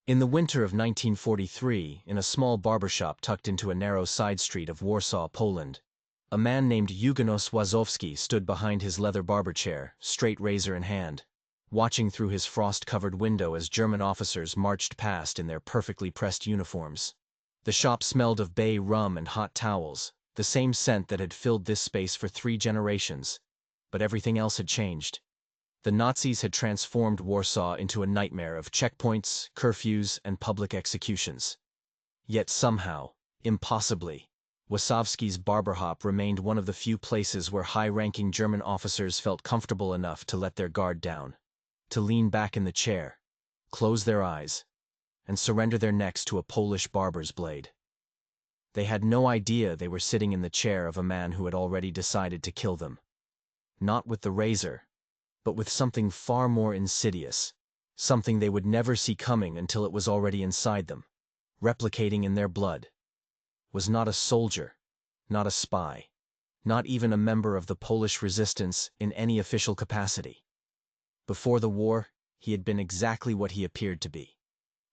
In the winter of 1943, in a small barbershop tucked into a narrow side street of Warsaw, Poland, a man named Eugenos Wazowski stood behind his leather barber chair, straight razor in hand, watching through his frost-covered window as German officers marched past in their perfectly pressed uniforms. The shop smelled of bay rum and hot towels, the same scent that had filled this space for 3 generations, but everything else had changed. The Nazis had transformed Warsaw into a nightmare of checkpoints, curfews, and public executions. Yet somehow, impossibly, Wasowski's barbershop remained one of the few places where high-ranking German officers felt comfortable enough to let their guard down, to lean back in the chair, close their eyes, and surrender their necks to a Polish barber's blade. They had no idea they were sitting in the chair of a man who had already decided to kill them. Not with the razor, but with something far more insidious, something they would never see coming until it was already inside them, replicating in their blood. Was not a soldier, not a spy, not even a member of the Polish resistance in any official capacity. Before the war, he had been exactly what he appeared to be: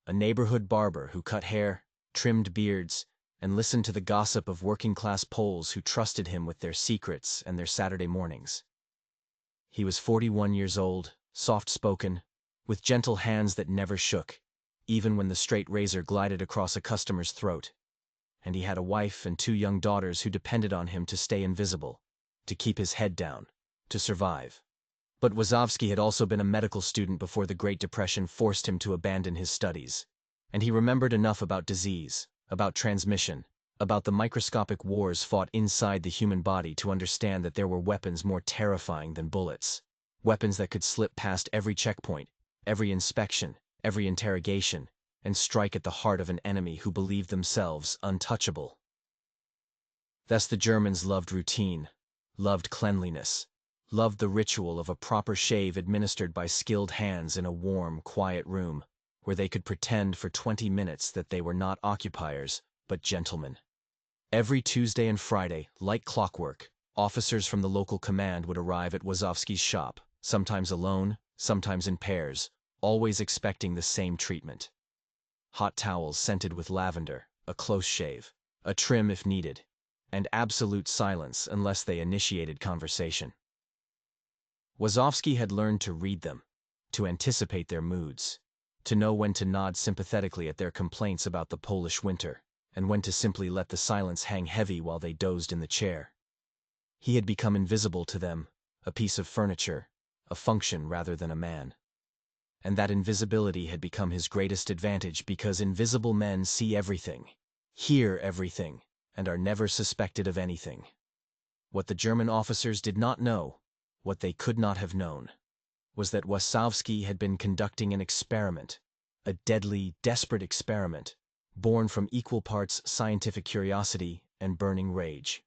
a neighborhood barber who cut hair, trimmed beards, and listened to the gossip of working-class Poles who trusted him with their secrets and their Saturday mornings. He was 41 years old, soft-spoken, with gentle hands that never shook, even when the straight razor glided across a customer's throat. And he had a wife and 2 young daughters who depended on him to stay invisible, to keep his head down, to survive. But Wazowski had also been a medical student before the Great Depression forced him to abandon his studies, and he remembered enough about disease, about transmission, about the microscopic wars fought inside the human body to understand that there were weapons more terrifying than bullets, weapons that could slip past every checkpoint, every inspection, every interrogation, and strike at the heart of an enemy who believed themselves untouchable. Thus the Germans loved routine, loved cleanliness, loved the ritual of a proper shave administered by skilled hands in a warm, quiet room, where they could pretend for 20 minutes that they were not occupiers, but gentlemen. Every Tuesday and Friday, like clockwork, officers from the local command would arrive at Wazowski's shop, sometimes alone, sometimes in pairs, always expecting the same treatment. Hot towels scented with lavender, a close shave, a trim if needed, and absolute silence unless they initiated conversation. Wazowski had learned to read them, to anticipate their moods, to know when to nod sympathetically at their complaints about the Polish winter, and when to simply let the silence hang heavy while they dozed in the chair. He had become invisible to them, a piece of furniture, a function rather than a man. And that invisibility had become his greatest advantage because invisible men see everything, hear everything, and are never suspected of anything. What the German officers did not know, what they could not have known, was that Wazowski had been conducting an experiment, a deadly, desperate experiment, born from equal parts scientific curiosity and burning rage.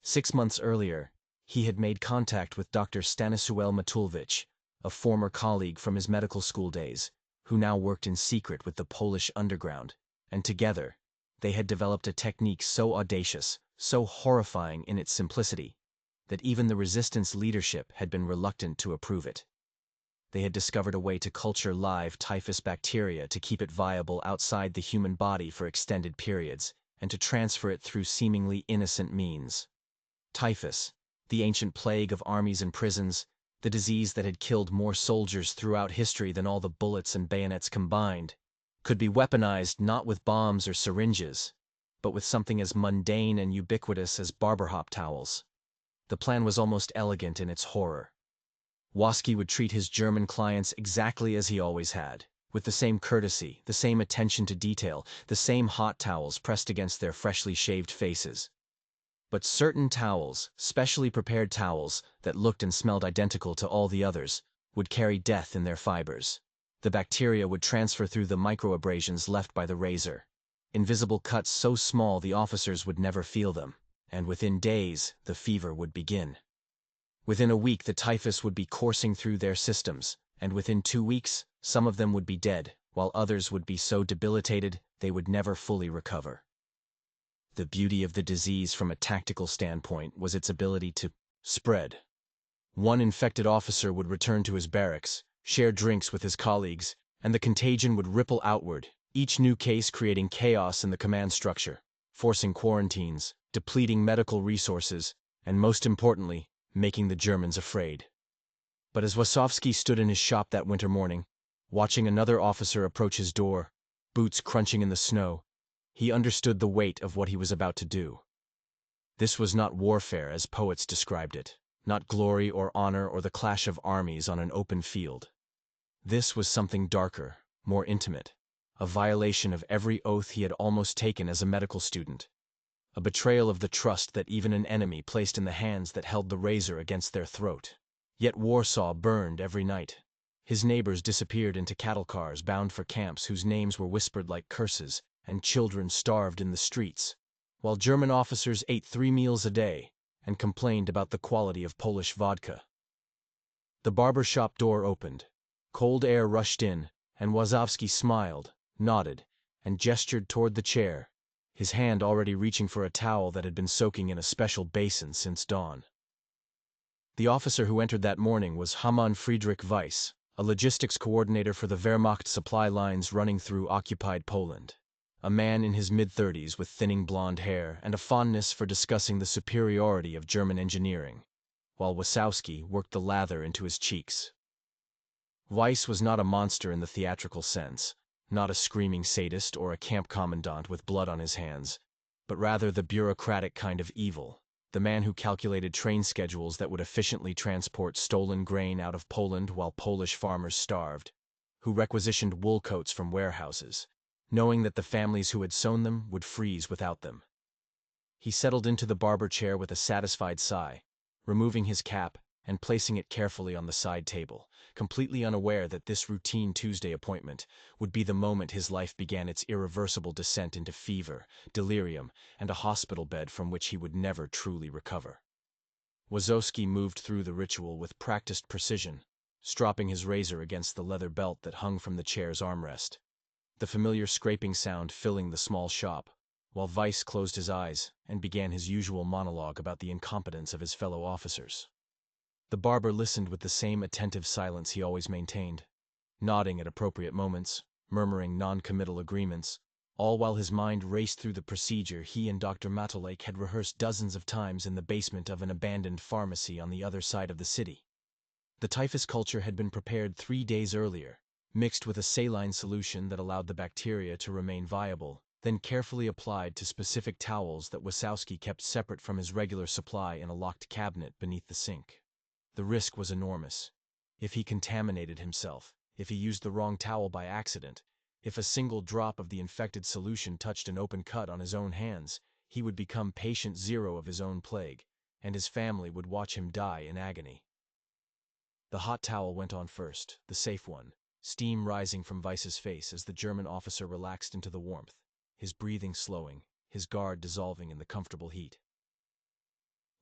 6 months earlier, he had made contact with Dr. Stanisław Matulewicz, a former colleague from his medical school days, who now worked in secret with the Polish underground, and together, they had developed a technique so audacious, so horrifying in its simplicity, that even the resistance leadership had been reluctant to approve it. They had discovered a way to culture live typhus bacteria to keep it viable outside the human body for extended periods, and to transfer it through seemingly innocent means. Typhus, the ancient plague of armies and prisons, the disease that had killed more soldiers throughout history than all the bullets and bayonets combined, could be weaponized not with bombs or syringes, but with something as mundane and ubiquitous as barbershop towels. The plan was almost elegant in its horror. Wazowski would treat his German clients exactly as he always had, with the same courtesy, the same attention to detail, the same hot towels pressed against their freshly shaved faces. But certain towels, specially prepared towels, that looked and smelled identical to all the others, would carry death in their fibers. The bacteria would transfer through the microabrasions left by the razor. Invisible cuts so small the officers would never feel them, and within days the fever would begin. Within a week the typhus would be coursing through their systems, and within 2 weeks some of them would be dead, while others would be so debilitated they would never fully recover. The beauty of the disease from a tactical standpoint was its ability to spread. One infected officer would return to his barracks, share drinks with his colleagues, and the contagion would ripple outward, each new case creating chaos in the command structure, forcing quarantines, depleting medical resources, and most importantly, making the Germans afraid. But as Wasowski stood in his shop that winter morning, watching another officer approach his door, boots crunching in the snow, he understood the weight of what he was about to do. This was not warfare as poets described it, not glory or honor or the clash of armies on an open field. This was something darker, more intimate, a violation of every oath he had almost taken as a medical student, a betrayal of the trust that even an enemy placed in the hands that held the razor against their throat. Yet Warsaw burned every night. His neighbors disappeared into cattle cars bound for camps whose names were whispered like curses, and children starved in the streets, while German officers ate 3 meals a day and complained about the quality of Polish vodka. The barbershop door opened. Cold air rushed in, and Wasowski smiled, nodded, and gestured toward the chair, his hand already reaching for a towel that had been soaking in a special basin since dawn. The officer who entered that morning was Hamann Friedrich Weiss, a logistics coordinator for the Wehrmacht supply lines running through occupied Poland. A man in his mid-30s with thinning blonde hair and a fondness for discussing the superiority of German engineering, while Wasowski worked the lather into his cheeks. Weiss was not a monster in the theatrical sense, not a screaming sadist or a camp commandant with blood on his hands, but rather the bureaucratic kind of evil, the man who calculated train schedules that would efficiently transport stolen grain out of Poland while Polish farmers starved, who requisitioned wool coats from warehouses, knowing that the families who had sewn them would freeze without them. He settled into the barber chair with a satisfied sigh, removing his cap and placing it carefully on the side table, completely unaware that this routine Tuesday appointment would be the moment his life began its irreversible descent into fever, delirium, and a hospital bed from which he would never truly recover. Wasowski moved through the ritual with practiced precision, stropping his razor against the leather belt that hung from the chair's armrest, the familiar scraping sound filling the small shop, while Weiss closed his eyes and began his usual monologue about the incompetence of his fellow officers. The barber listened with the same attentive silence he always maintained, nodding at appropriate moments, murmuring non-committal agreements, all while his mind raced through the procedure he and Dr. Matulake had rehearsed dozens of times in the basement of an abandoned pharmacy on the other side of the city. The typhus culture had been prepared 3 days earlier, mixed with a saline solution that allowed the bacteria to remain viable, then carefully applied to specific towels that Wasowski kept separate from his regular supply in a locked cabinet beneath the sink. The risk was enormous. If he contaminated himself, if he used the wrong towel by accident, if a single drop of the infected solution touched an open cut on his own hands, he would become patient zero of his own plague, and his family would watch him die in agony. The hot towel went on first, the safe one, steam rising from Weiss's face as the German officer relaxed into the warmth, his breathing slowing, his guard dissolving in the comfortable heat.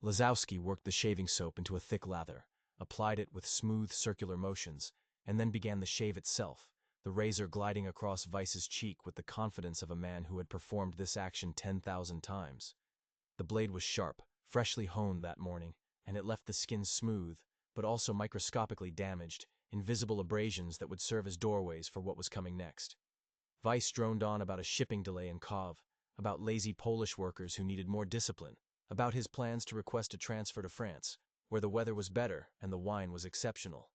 Wasowski worked the shaving soap into a thick lather, applied it with smooth circular motions, and then began the shave itself, the razor gliding across Weiss's cheek with the confidence of a man who had performed this action 10,000 times. The blade was sharp, freshly honed that morning, and it left the skin smooth, but also microscopically damaged, invisible abrasions that would serve as doorways for what was coming next. Weiss droned on about a shipping delay in Kov, about lazy Polish workers who needed more discipline, about his plans to request a transfer to France, where the weather was better and the wine was exceptional.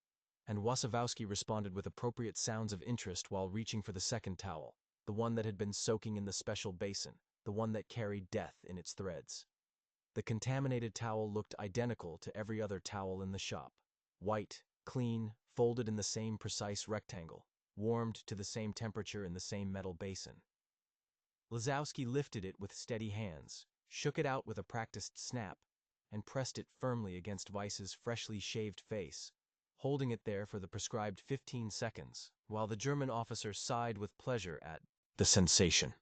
And Wasowski responded with appropriate sounds of interest while reaching for the second towel, the one that had been soaking in the special basin, the one that carried death in its threads. The contaminated towel looked identical to every other towel in the shop, white, clean, folded in the same precise rectangle, warmed to the same temperature in the same metal basin. Wasowski lifted it with steady hands, shook it out with a practiced snap, and pressed it firmly against Weiss's freshly shaved face, holding it there for the prescribed 15 seconds, while the German officer sighed with pleasure at the sensation.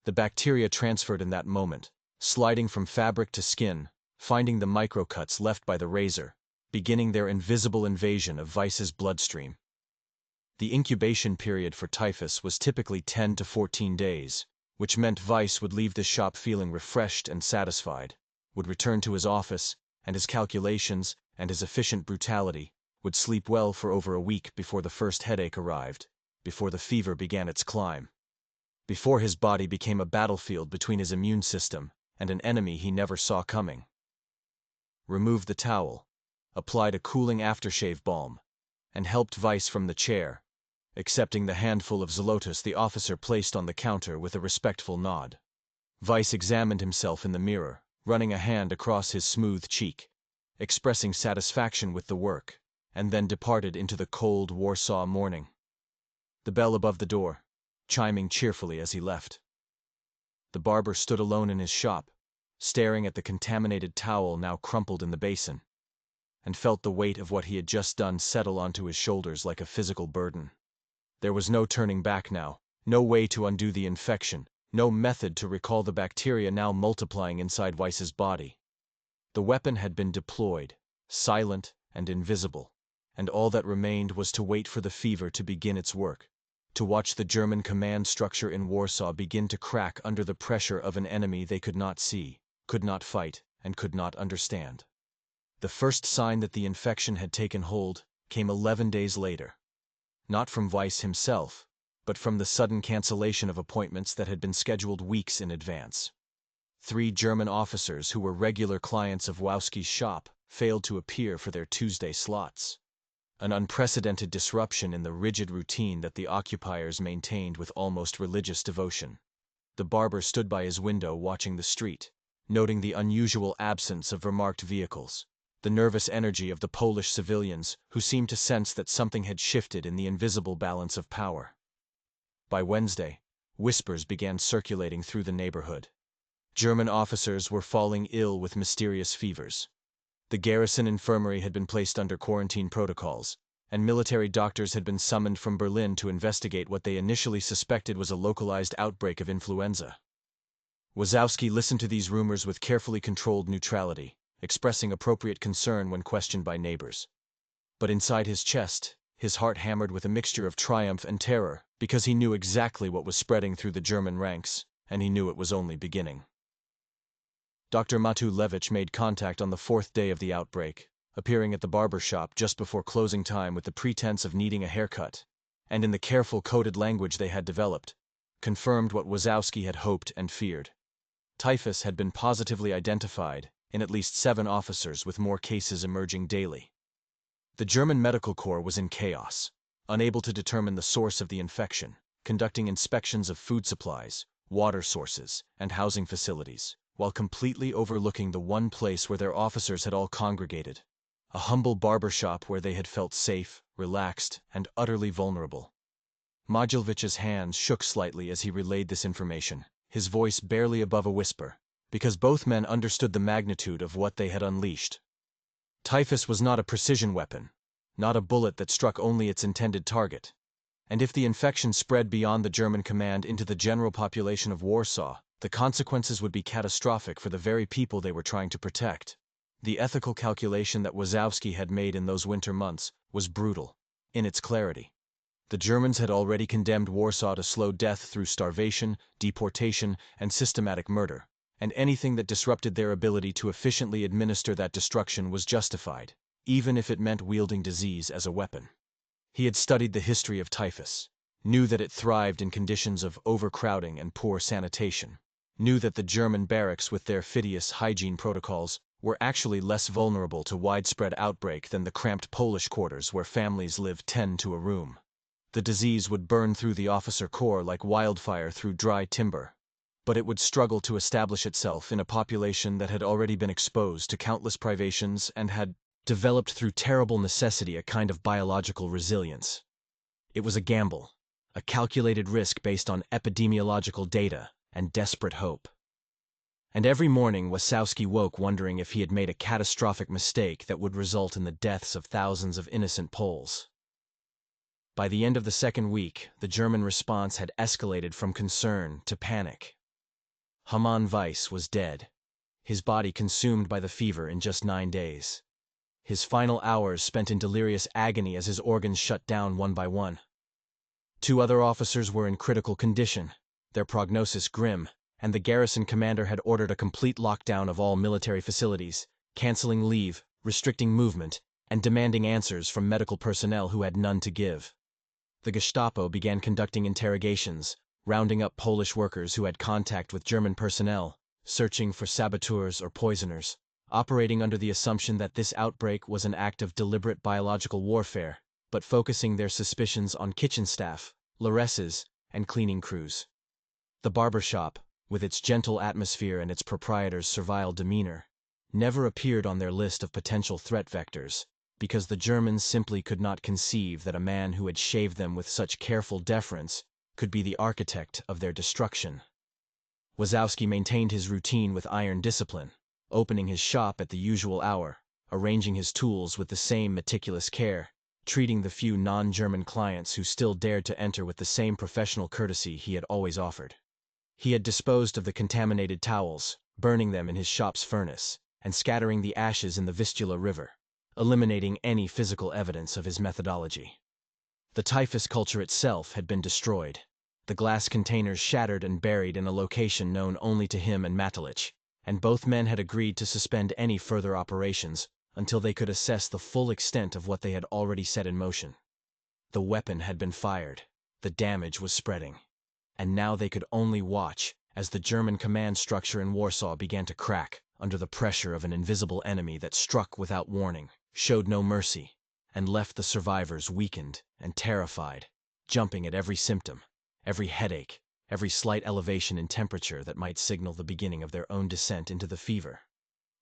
The bacteria transferred in that moment, sliding from fabric to skin, finding the microcuts left by the razor, beginning their invisible invasion of Weiss's bloodstream. The incubation period for typhus was typically 10 to 14 days, which meant Weiss would leave the shop feeling refreshed and satisfied, would return to his office, and his calculations, and his efficient brutality, would sleep well for over a week before the first headache arrived, before the fever began its climb, before his body became a battlefield between his immune system and an enemy he never saw coming. Removed the towel, applied a cooling aftershave balm, and helped Weiss from the chair, accepting the handful of zlotus the officer placed on the counter with a respectful nod. Weiss examined himself in the mirror, running a hand across his smooth cheek, expressing satisfaction with the work, and then departed into the cold Warsaw morning. The bell above the door, chiming cheerfully as he left. The barber stood alone in his shop, staring at the contaminated towel now crumpled in the basin, and felt the weight of what he had just done settle onto his shoulders like a physical burden. There was no turning back now, no way to undo the infection, no method to recall the bacteria now multiplying inside Weiss's body. The weapon had been deployed, silent and invisible, and all that remained was to wait for the fever to begin its work, to watch the German command structure in Warsaw begin to crack under the pressure of an enemy they could not see, could not fight, and could not understand. The first sign that the infection had taken hold came 11 days later. Not from Weiss himself, but from the sudden cancellation of appointments that had been scheduled weeks in advance. 3 German officers who were regular clients of Wowski's shop failed to appear for their Tuesday slots. An unprecedented disruption in the rigid routine that the occupiers maintained with almost religious devotion. The barber stood by his window watching the street, noting the unusual absence of remarked vehicles, the nervous energy of the Polish civilians who seemed to sense that something had shifted in the invisible balance of power. By Wednesday, whispers began circulating through the neighborhood. German officers were falling ill with mysterious fevers. The garrison infirmary had been placed under quarantine protocols, and military doctors had been summoned from Berlin to investigate what they initially suspected was a localized outbreak of influenza. Wazowski listened to these rumors with carefully controlled neutrality, expressing appropriate concern when questioned by neighbors. But inside his chest, his heart hammered with a mixture of triumph and terror, because he knew exactly what was spreading through the German ranks, and he knew it was only beginning. Dr. Matulewicz made contact on the 4th day of the outbreak, appearing at the barber shop just before closing time with the pretense of needing a haircut, and in the careful coded language they had developed, confirmed what Wazowski had hoped and feared. Typhus had been positively identified in at least 7 officers, with more cases emerging daily. The German medical corps was in chaos, unable to determine the source of the infection, conducting inspections of food supplies, water sources, and housing facilities, while completely overlooking the one place where their officers had all congregated, a humble barbershop where they had felt safe, relaxed, and utterly vulnerable. Modulewicz's hands shook slightly as he relayed this information, his voice barely above a whisper, because both men understood the magnitude of what they had unleashed. Typhus was not a precision weapon, not a bullet that struck only its intended target, and if the infection spread beyond the German command into the general population of Warsaw, the consequences would be catastrophic for the very people they were trying to protect. The ethical calculation that Wazowski had made in those winter months was brutal, in its clarity. The Germans had already condemned Warsaw to slow death through starvation, deportation, and systematic murder, and anything that disrupted their ability to efficiently administer that destruction was justified, even if it meant wielding disease as a weapon. He had studied the history of typhus, knew that it thrived in conditions of overcrowding and poor sanitation, knew that the German barracks with their fastidious hygiene protocols were actually less vulnerable to widespread outbreak than the cramped Polish quarters where families lived 10 to a room. The disease would burn through the officer corps like wildfire through dry timber, but it would struggle to establish itself in a population that had already been exposed to countless privations and had developed through terrible necessity a kind of biological resilience. It was a gamble, a calculated risk based on epidemiological data and desperate hope. And every morning Wazowski woke wondering if he had made a catastrophic mistake that would result in the deaths of thousands of innocent Poles. By the end of the 2nd week, the German response had escalated from concern to panic. Hamann Weiss was dead, his body consumed by the fever in just 9 days. His final hours spent in delirious agony as his organs shut down one by one. 2 other officers were in critical condition, their prognosis grim, and the garrison commander had ordered a complete lockdown of all military facilities, canceling leave, restricting movement, and demanding answers from medical personnel who had none to give. The Gestapo began conducting interrogations, rounding up Polish workers who had contact with German personnel, searching for saboteurs or poisoners, operating under the assumption that this outbreak was an act of deliberate biological warfare, but focusing their suspicions on kitchen staff, laresses, and cleaning crews. The barbershop, with its gentle atmosphere and its proprietor's servile demeanor, never appeared on their list of potential threat vectors, because the Germans simply could not conceive that a man who had shaved them with such careful deference could be the architect of their destruction. Wazowski maintained his routine with iron discipline, opening his shop at the usual hour, arranging his tools with the same meticulous care, treating the few non-German clients who still dared to enter with the same professional courtesy he had always offered. He had disposed of the contaminated towels, burning them in his shop's furnace, and scattering the ashes in the Vistula River, eliminating any physical evidence of his methodology. The typhus culture itself had been destroyed, the glass containers shattered and buried in a location known only to him and Matulich, and both men had agreed to suspend any further operations until they could assess the full extent of what they had already set in motion. The weapon had been fired, the damage was spreading, and now they could only watch as the German command structure in Warsaw began to crack under the pressure of an invisible enemy that struck without warning, showed no mercy, and left the survivors weakened and terrified, jumping at every symptom, every headache, every slight elevation in temperature that might signal the beginning of their own descent into the fever.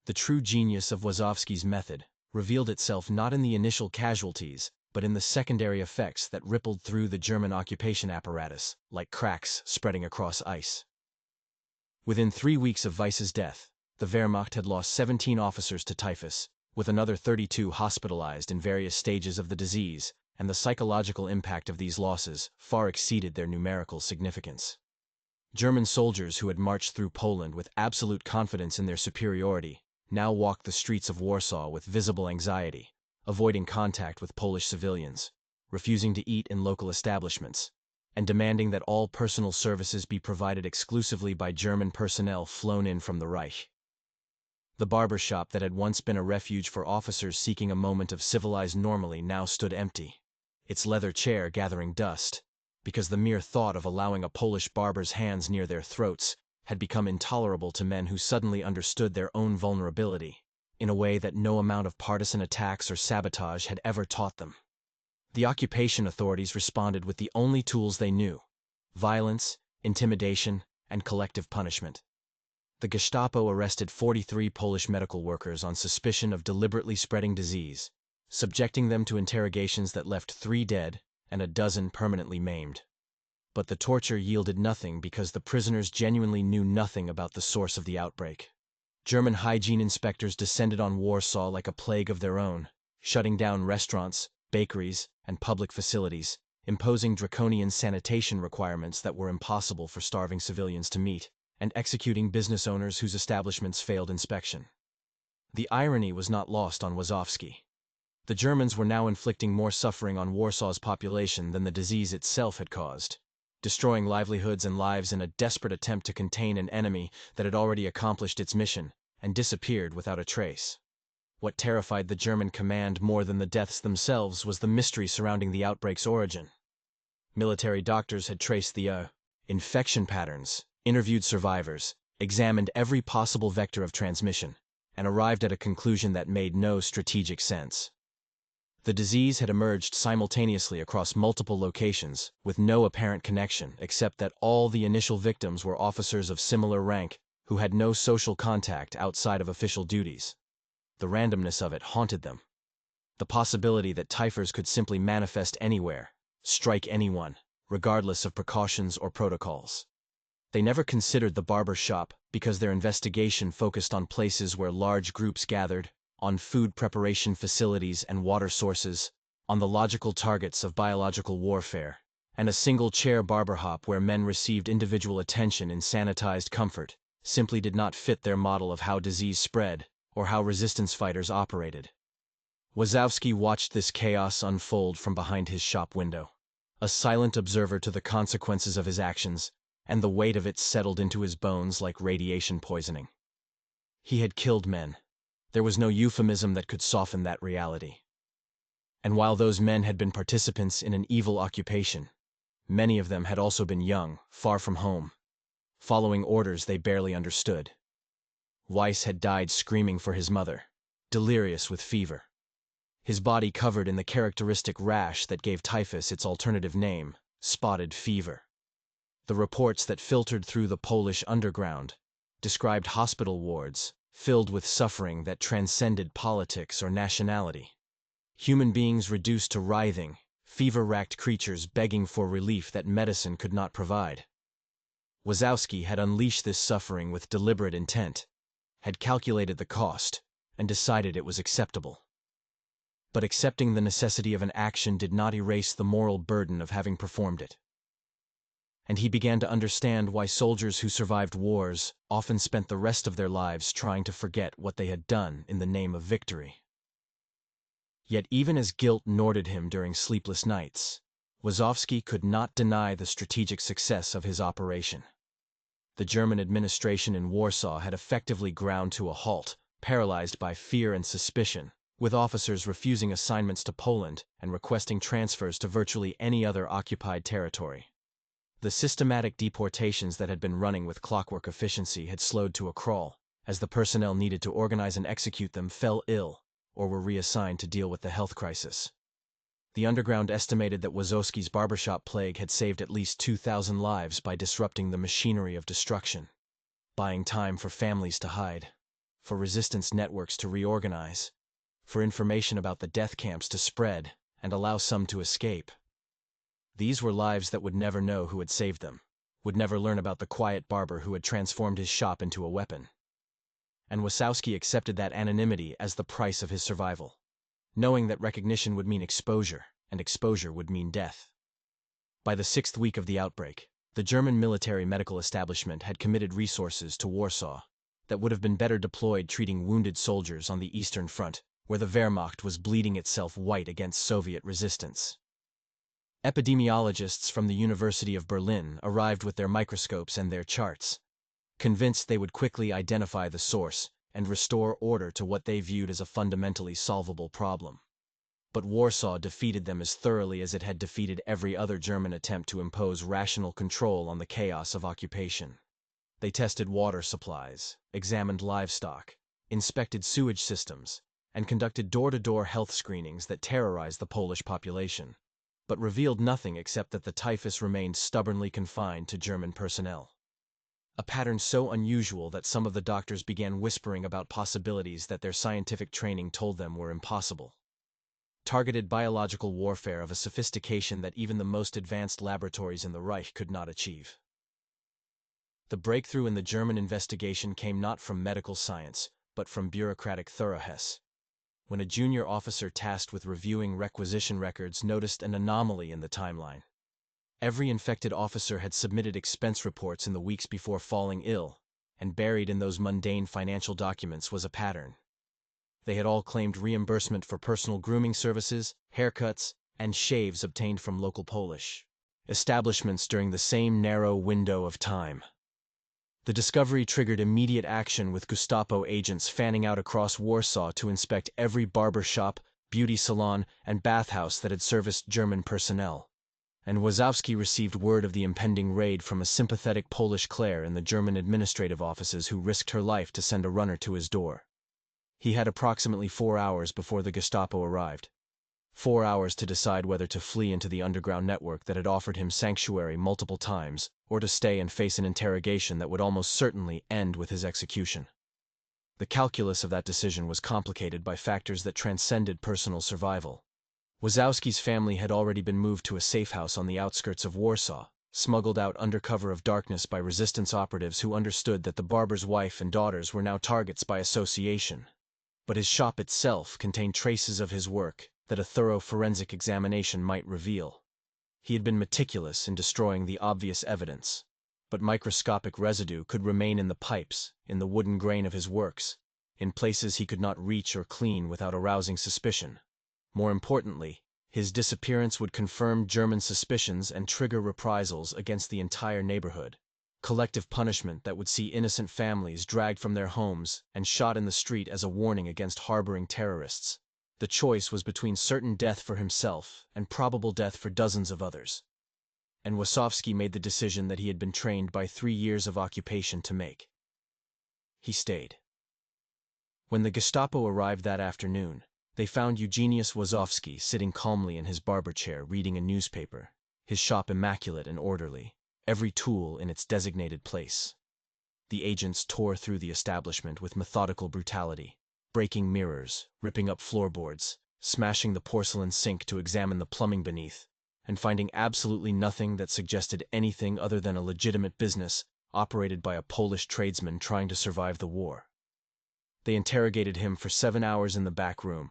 The true genius of Wazowski's method revealed itself not in the initial casualties, but in the secondary effects that rippled through the German occupation apparatus, like cracks spreading across ice. Within 3 weeks of Weiss's death, the Wehrmacht had lost 17 officers to typhus, with another 32 hospitalized in various stages of the disease, and the psychological impact of these losses far exceeded their numerical significance. German soldiers who had marched through Poland with absolute confidence in their superiority now walked the streets of Warsaw with visible anxiety, avoiding contact with Polish civilians, refusing to eat in local establishments, and demanding that all personal services be provided exclusively by German personnel flown in from the Reich. The barber shop that had once been a refuge for officers seeking a moment of civilized normalcy now stood empty, its leather chair gathering dust, because the mere thought of allowing a Polish barber's hands near their throats had become intolerable to men who suddenly understood their own vulnerability, in a way that no amount of partisan attacks or sabotage had ever taught them. The occupation authorities responded with the only tools they knew: violence, intimidation, and collective punishment. The Gestapo arrested 43 Polish medical workers on suspicion of deliberately spreading disease, subjecting them to interrogations that left 3 dead and a dozen permanently maimed. But the torture yielded nothing because the prisoners genuinely knew nothing about the source of the outbreak. German hygiene inspectors descended on Warsaw like a plague of their own, shutting down restaurants, bakeries, and public facilities, imposing draconian sanitation requirements that were impossible for starving civilians to meet, and executing business owners whose establishments failed inspection. The irony was not lost on Wazowski. The Germans were now inflicting more suffering on Warsaw's population than the disease itself had caused, destroying livelihoods and lives in a desperate attempt to contain an enemy that had already accomplished its mission and disappeared without a trace. What terrified the German command more than the deaths themselves was the mystery surrounding the outbreak's origin. Military doctors had traced the infection patterns, interviewed survivors, examined every possible vector of transmission, and arrived at a conclusion that made no strategic sense. The disease had emerged simultaneously across multiple locations, with no apparent connection except that all the initial victims were officers of similar rank who had no social contact outside of official duties. The randomness of it haunted them. The possibility that typhus could simply manifest anywhere, strike anyone, regardless of precautions or protocols. They never considered the barber shop because their investigation focused on places where large groups gathered, on food preparation facilities and water sources, on the logical targets of biological warfare, and a single-chair barbershop where men received individual attention in sanitized comfort simply did not fit their model of how disease spread or how resistance fighters operated. Wazowski watched this chaos unfold from behind his shop window, a silent observer to the consequences of his actions, and the weight of it settled into his bones like radiation poisoning. He had killed men. There was no euphemism that could soften that reality. And while those men had been participants in an evil occupation, many of them had also been young, far from home, following orders they barely understood. Weiss had died screaming for his mother, delirious with fever, his body covered in the characteristic rash that gave typhus its alternative name, spotted fever. The reports that filtered through the Polish underground described hospital wards filled with suffering that transcended politics or nationality. Human beings reduced to writhing, fever-racked creatures begging for relief that medicine could not provide. Wazowski had unleashed this suffering with deliberate intent, had calculated the cost, and decided it was acceptable. But accepting the necessity of an action did not erase the moral burden of having performed it. And he began to understand why soldiers who survived wars often spent the rest of their lives trying to forget what they had done in the name of victory. Yet even as guilt gnawed him during sleepless nights, Wazowski could not deny the strategic success of his operation. The German administration in Warsaw had effectively ground to a halt, paralyzed by fear and suspicion, with officers refusing assignments to Poland and requesting transfers to virtually any other occupied territory. The systematic deportations that had been running with clockwork efficiency had slowed to a crawl, as the personnel needed to organize and execute them fell ill or were reassigned to deal with the health crisis. The underground estimated that Wazowski's barbershop plague had saved at least 2,000 lives by disrupting the machinery of destruction, buying time for families to hide, for resistance networks to reorganize, for information about the death camps to spread and allow some to escape. These were lives that would never know who had saved them, would never learn about the quiet barber who had transformed his shop into a weapon. And Wazowski accepted that anonymity as the price of his survival, knowing that recognition would mean exposure, and exposure would mean death. By the 6th week of the outbreak, the German military medical establishment had committed resources to Warsaw that would have been better deployed treating wounded soldiers on the Eastern Front, where the Wehrmacht was bleeding itself white against Soviet resistance. Epidemiologists from the University of Berlin arrived with their microscopes and their charts, convinced they would quickly identify the source and restore order to what they viewed as a fundamentally solvable problem. But Warsaw defeated them as thoroughly as it had defeated every other German attempt to impose rational control on the chaos of occupation. They tested water supplies, examined livestock, inspected sewage systems, and conducted door-to-door health screenings that terrorized the Polish population, but revealed nothing except that the typhus remained stubbornly confined to German personnel. A pattern so unusual that some of the doctors began whispering about possibilities that their scientific training told them were impossible. Targeted biological warfare of a sophistication that even the most advanced laboratories in the Reich could not achieve. The breakthrough in the German investigation came not from medical science, but from bureaucratic thoroughness. When a junior officer tasked with reviewing requisition records noticed an anomaly in the timeline. Every infected officer had submitted expense reports in the weeks before falling ill, and buried in those mundane financial documents was a pattern. They had all claimed reimbursement for personal grooming services, haircuts, and shaves obtained from local Polish establishments during the same narrow window of time. The discovery triggered immediate action, with Gestapo agents fanning out across Warsaw to inspect every barber shop, beauty salon, and bathhouse that had serviced German personnel. And Wazowski received word of the impending raid from a sympathetic Polish clerk in the German administrative offices who risked her life to send a runner to his door. He had approximately 4 hours before the Gestapo arrived. 4 hours to decide whether to flee into the underground network that had offered him sanctuary multiple times, or to stay and face an interrogation that would almost certainly end with his execution. The calculus of that decision was complicated by factors that transcended personal survival. Wazowski's family had already been moved to a safe house on the outskirts of Warsaw, smuggled out under cover of darkness by resistance operatives who understood that the barber's wife and daughters were now targets by association. But his shop itself contained traces of his work that a thorough forensic examination might reveal. He had been meticulous in destroying the obvious evidence, but microscopic residue could remain in the pipes, in the wooden grain of his works, in places he could not reach or clean without arousing suspicion. More importantly, his disappearance would confirm German suspicions and trigger reprisals against the entire neighborhood, collective punishment that would see innocent families dragged from their homes and shot in the street as a warning against harboring terrorists. The choice was between certain death for himself and probable death for dozens of others. And Wasowski made the decision that he had been trained by 3 years of occupation to make. He stayed. When the Gestapo arrived that afternoon, they found Eugeniusz Wasowski sitting calmly in his barber chair reading a newspaper, his shop immaculate and orderly, every tool in its designated place. The agents tore through the establishment with methodical brutality, breaking mirrors, ripping up floorboards, smashing the porcelain sink to examine the plumbing beneath, and finding absolutely nothing that suggested anything other than a legitimate business operated by a Polish tradesman trying to survive the war. They interrogated him for 7 hours in the back room,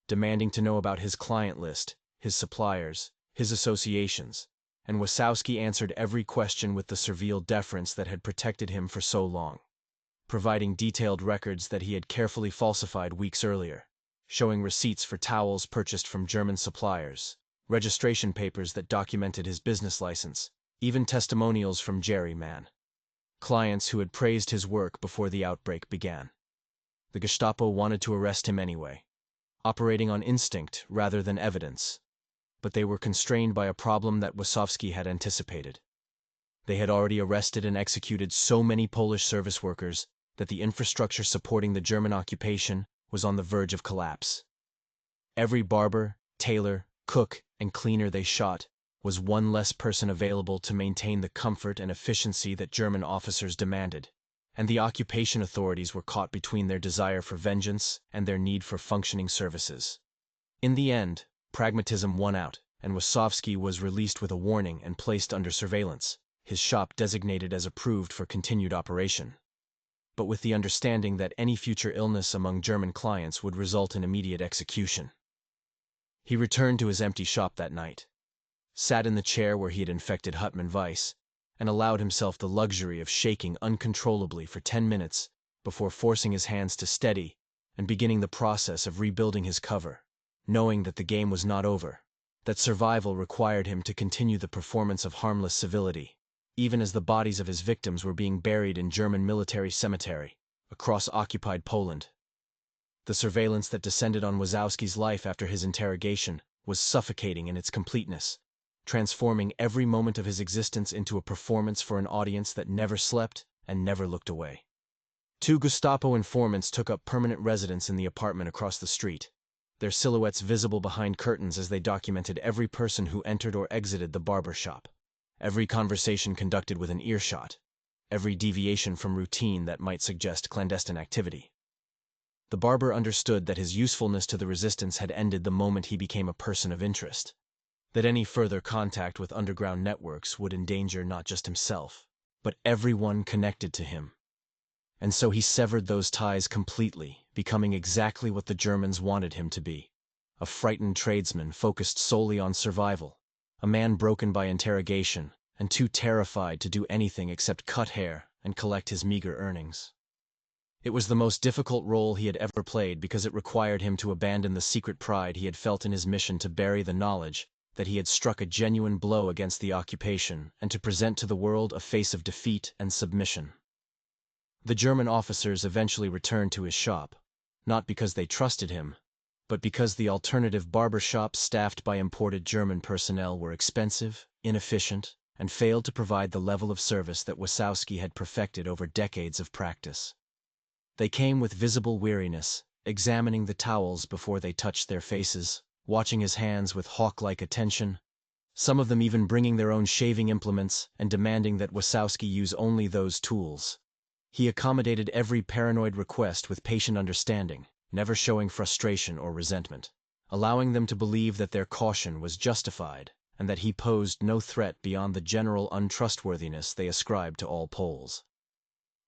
demanding to know about his client list, his suppliers, his associations, and Wasowski answered every question with the servile deference that had protected him for so long, providing detailed records that he had carefully falsified weeks earlier, showing receipts for towels purchased from German suppliers, registration papers that documented his business license, even testimonials from Jerry Man, clients who had praised his work before the outbreak began. The Gestapo wanted to arrest him anyway, operating on instinct rather than evidence, but they were constrained by a problem that Wasowski had anticipated. They had already arrested and executed so many Polish service workers that the infrastructure supporting the German occupation was on the verge of collapse. Every barber, tailor, cook, and cleaner they shot was one less person available to maintain the comfort and efficiency that German officers demanded, and the occupation authorities were caught between their desire for vengeance and their need for functioning services. In the end, pragmatism won out, and Wasowski was released with a warning and placed under surveillance, his shop designated as approved for continued operation, but with the understanding that any future illness among German clients would result in immediate execution. He returned to his empty shop that night, sat in the chair where he had infected Hutman Weiss, and allowed himself the luxury of shaking uncontrollably for 10 minutes before forcing his hands to steady and beginning the process of rebuilding his cover, knowing that the game was not over, that survival required him to continue the performance of harmless civility, even as the bodies of his victims were being buried in German military cemetery across occupied Poland. The surveillance that descended on Wasowski's life after his interrogation was suffocating in its completeness, transforming every moment of his existence into a performance for an audience that never slept and never looked away. 2 Gestapo informants took up permanent residence in the apartment across the street, their silhouettes visible behind curtains as they documented every person who entered or exited the barber shop, every conversation conducted within earshot, every deviation from routine that might suggest clandestine activity. The barber understood that his usefulness to the resistance had ended the moment he became a person of interest, that any further contact with underground networks would endanger not just himself, but everyone connected to him. And so he severed those ties completely, becoming exactly what the Germans wanted him to be, a frightened tradesman focused solely on survival, a man broken by interrogation and too terrified to do anything except cut hair and collect his meager earnings. It was the most difficult role he had ever played because it required him to abandon the secret pride he had felt in his mission to bury the knowledge that he had struck a genuine blow against the occupation and to present to the world a face of defeat and submission. The German officers eventually returned to his shop, not because they trusted him, but because the alternative barber shops staffed by imported German personnel were expensive, inefficient, and failed to provide the level of service that Wasowski had perfected over decades of practice. They came with visible weariness, examining the towels before they touched their faces, watching his hands with hawk-like attention, some of them even bringing their own shaving implements and demanding that Wasowski use only those tools. He accommodated every paranoid request with patient understanding, never showing frustration or resentment, allowing them to believe that their caution was justified and that he posed no threat beyond the general untrustworthiness they ascribed to all Poles.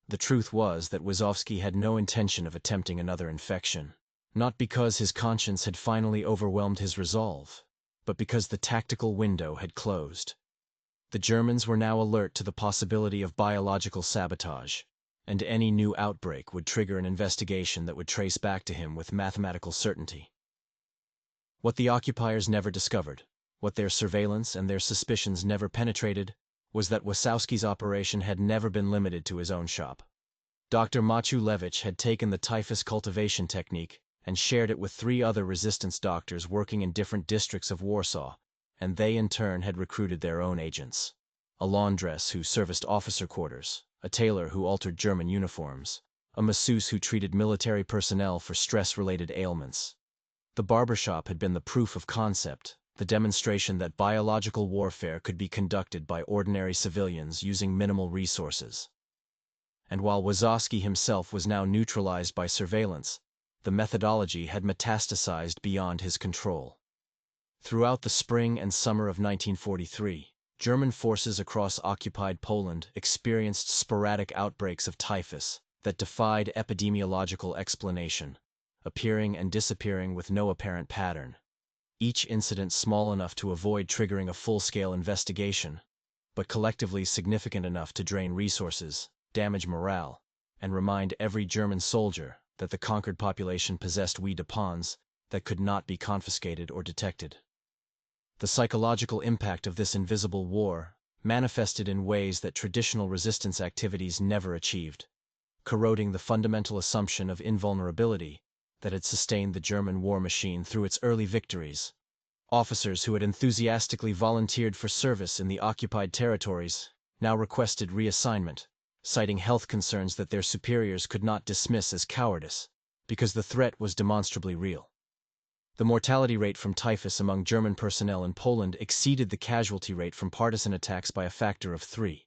The truth was that Wasowski had no intention of attempting another infection, not because his conscience had finally overwhelmed his resolve, but because the tactical window had closed. The Germans were now alert to the possibility of biological sabotage, and any new outbreak would trigger an investigation that would trace back to him with mathematical certainty. What the occupiers never discovered, what their surveillance and their suspicions never penetrated, was that Wasowski's operation had never been limited to his own shop. Dr. Maciulewicz had taken the typhus cultivation technique and shared it with 3 other resistance doctors working in different districts of Warsaw, and they in turn had recruited their own agents. A laundress who serviced officer quarters, a tailor who altered German uniforms, a masseuse who treated military personnel for stress-related ailments. The barbershop had been the proof of concept, the demonstration that biological warfare could be conducted by ordinary civilians using minimal resources. And while Wazowski himself was now neutralized by surveillance, the methodology had metastasized beyond his control. Throughout the spring and summer of 1943, German forces across occupied Poland experienced sporadic outbreaks of typhus that defied epidemiological explanation, appearing and disappearing with no apparent pattern. Each incident small enough to avoid triggering a full-scale investigation, but collectively significant enough to drain resources, damage morale, and remind every German soldier that the conquered population possessed weapons that could not be confiscated or detected. The psychological impact of this invisible war manifested in ways that traditional resistance activities never achieved, corroding the fundamental assumption of invulnerability that had sustained the German war machine through its early victories. Officers who had enthusiastically volunteered for service in the occupied territories now requested reassignment, citing health concerns that their superiors could not dismiss as cowardice, because the threat was demonstrably real. The mortality rate from typhus among German personnel in Poland exceeded the casualty rate from partisan attacks by a factor of 3.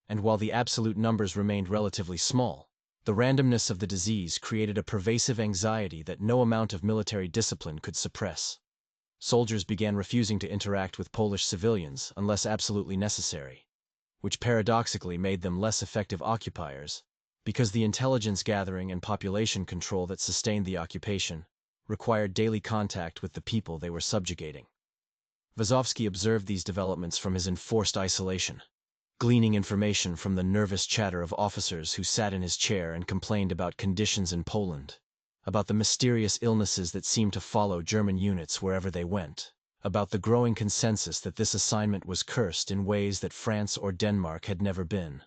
And while the absolute numbers remained relatively small, the randomness of the disease created a pervasive anxiety that no amount of military discipline could suppress. Soldiers began refusing to interact with Polish civilians unless absolutely necessary, which paradoxically made them less effective occupiers, because the intelligence gathering and population control that sustained the occupation required daily contact with the people they were subjugating. Wazowski observed these developments from his enforced isolation, gleaning information from the nervous chatter of officers who sat in his chair and complained about conditions in Poland, about the mysterious illnesses that seemed to follow German units wherever they went, about the growing consensus that this assignment was cursed in ways that France or Denmark had never been.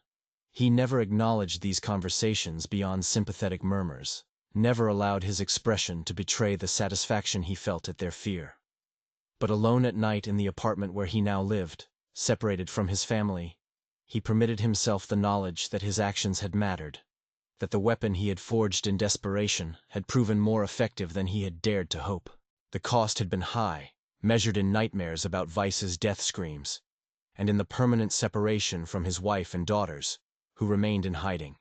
He never acknowledged these conversations beyond sympathetic murmurs, never allowed his expression to betray the satisfaction he felt at their fear. But alone at night in the apartment where he now lived, separated from his family, he permitted himself the knowledge that his actions had mattered, that the weapon he had forged in desperation had proven more effective than he had dared to hope. The cost had been high, measured in nightmares about Weiss's death screams, and in the permanent separation from his wife and daughters, who remained in hiding.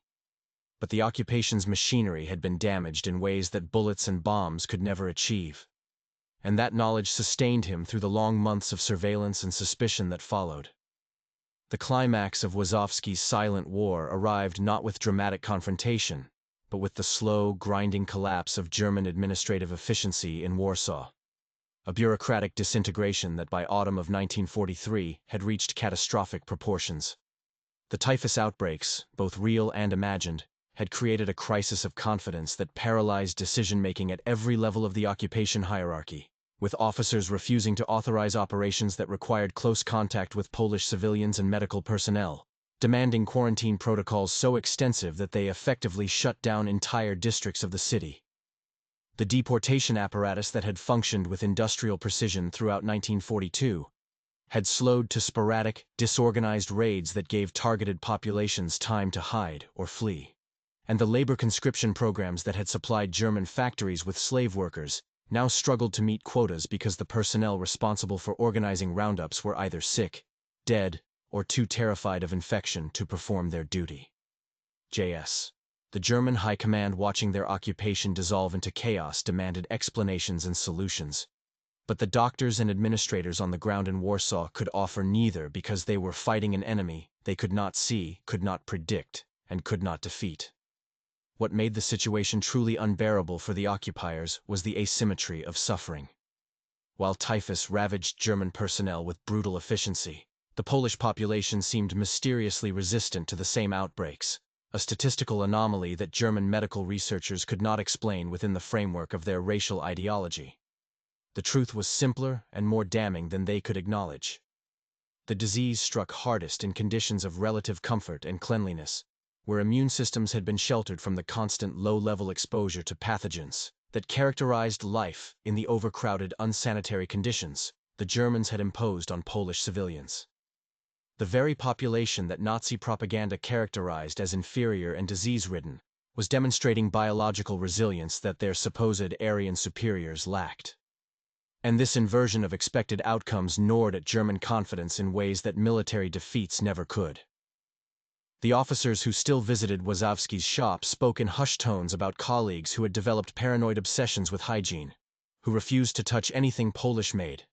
But the occupation's machinery had been damaged in ways that bullets and bombs could never achieve, and that knowledge sustained him through the long months of surveillance and suspicion that followed. The climax of Wazowski's silent war arrived not with dramatic confrontation, but with the slow, grinding collapse of German administrative efficiency in Warsaw, a bureaucratic disintegration that by autumn of 1943 had reached catastrophic proportions. The typhus outbreaks, both real and imagined, had created a crisis of confidence that paralyzed decision-making at every level of the occupation hierarchy, with officers refusing to authorize operations that required close contact with Polish civilians and medical personnel, demanding quarantine protocols so extensive that they effectively shut down entire districts of the city. The deportation apparatus that had functioned with industrial precision throughout 1942 had slowed to sporadic, disorganized raids that gave targeted populations time to hide or flee. And the labor conscription programs that had supplied German factories with slave workers now struggled to meet quotas because the personnel responsible for organizing roundups were either sick, dead, or too terrified of infection to perform their duty. JS. The German High Command, watching their occupation dissolve into chaos, demanded explanations and solutions. But the doctors and administrators on the ground in Warsaw could offer neither, because they were fighting an enemy they could not see, could not predict, and could not defeat. What made the situation truly unbearable for the occupiers was the asymmetry of suffering. While typhus ravaged German personnel with brutal efficiency, the Polish population seemed mysteriously resistant to the same outbreaks, a statistical anomaly that German medical researchers could not explain within the framework of their racial ideology. The truth was simpler and more damning than they could acknowledge. The disease struck hardest in conditions of relative comfort and cleanliness, where immune systems had been sheltered from the constant low-level exposure to pathogens, that characterized life in the overcrowded, unsanitary conditions the Germans had imposed on Polish civilians. The very population that Nazi propaganda characterized as inferior and disease-ridden was demonstrating biological resilience that their supposed Aryan superiors lacked. And this inversion of expected outcomes gnawed at German confidence in ways that military defeats never could. The officers who still visited Wazowski's shop spoke in hushed tones about colleagues who had developed paranoid obsessions with hygiene, who refused to touch anything Polish-made,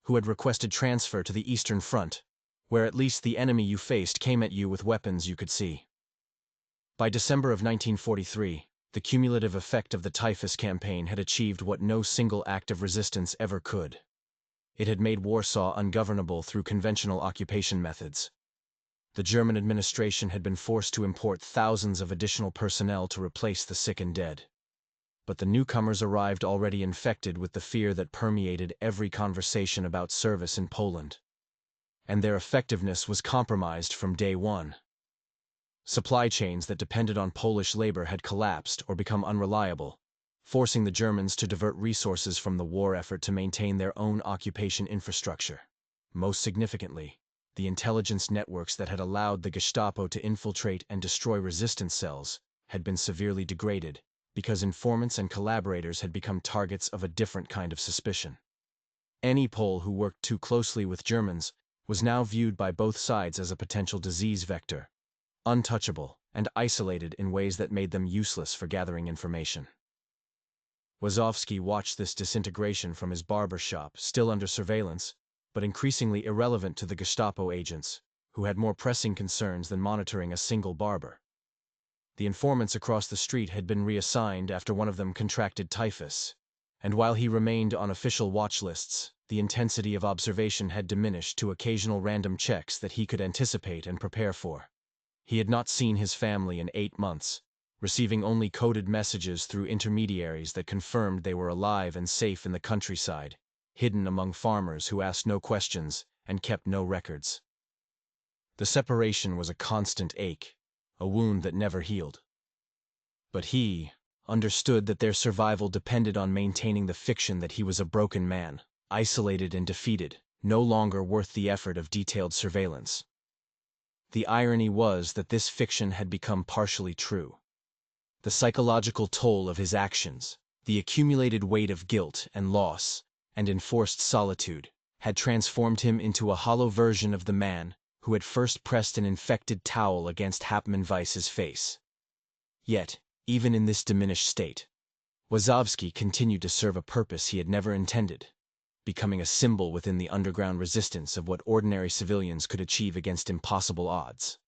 who had requested transfer to the Eastern Front, where at least the enemy you faced came at you with weapons you could see. By December of 1943, the cumulative effect of the typhus campaign had achieved what no single act of resistance ever could. It had made Warsaw ungovernable through conventional occupation methods. The German administration had been forced to import thousands of additional personnel to replace the sick and dead. But the newcomers arrived already infected with the fear that permeated every conversation about service in Poland. And their effectiveness was compromised from day one. Supply chains that depended on Polish labor had collapsed or become unreliable, forcing the Germans to divert resources from the war effort to maintain their own occupation infrastructure. Most significantly, the intelligence networks that had allowed the Gestapo to infiltrate and destroy resistance cells had been severely degraded because informants and collaborators had become targets of a different kind of suspicion. Any Pole who worked too closely with Germans was now viewed by both sides as a potential disease vector, untouchable, and isolated in ways that made them useless for gathering information. Wazowski watched this disintegration from his barber shop, still under surveillance, but increasingly irrelevant to the Gestapo agents, who had more pressing concerns than monitoring a single barber. The informants across the street had been reassigned after one of them contracted typhus, and while he remained on official watch lists, the intensity of observation had diminished to occasional random checks that he could anticipate and prepare for. He had not seen his family in 8 months, receiving only coded messages through intermediaries that confirmed they were alive and safe in the countryside, hidden among farmers who asked no questions and kept no records. The separation was a constant ache, a wound that never healed. But he understood that their survival depended on maintaining the fiction that he was a broken man, isolated and defeated, no longer worth the effort of detailed surveillance. The irony was that this fiction had become partially true. The psychological toll of his actions, the accumulated weight of guilt and loss, and enforced solitude, had transformed him into a hollow version of the man who had first pressed an infected towel against Hauptmann Weiss's face. Yet, even in this diminished state, Wazowski continued to serve a purpose he had never intended, becoming a symbol within the underground resistance of what ordinary civilians could achieve against impossible odds.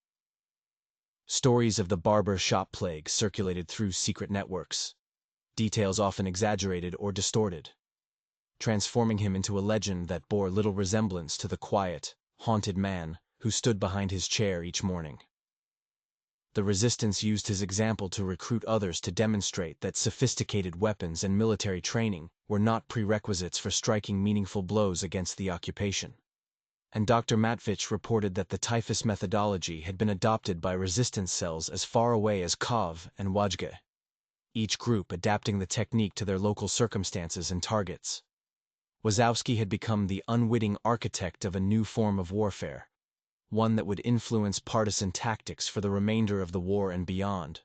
Stories of the barber shop plague circulated through secret networks, details often exaggerated or distorted, transforming him into a legend that bore little resemblance to the quiet, haunted man who stood behind his chair each morning. The resistance used his example to recruit others to demonstrate that sophisticated weapons and military training were not prerequisites for striking meaningful blows against the occupation. And Dr. Matvich reported that the typhus methodology had been adopted by resistance cells as far away as Kov and Łódź, each group adapting the technique to their local circumstances and targets. Wazowski had become the unwitting architect of a new form of warfare, one that would influence partisan tactics for the remainder of the war and beyond,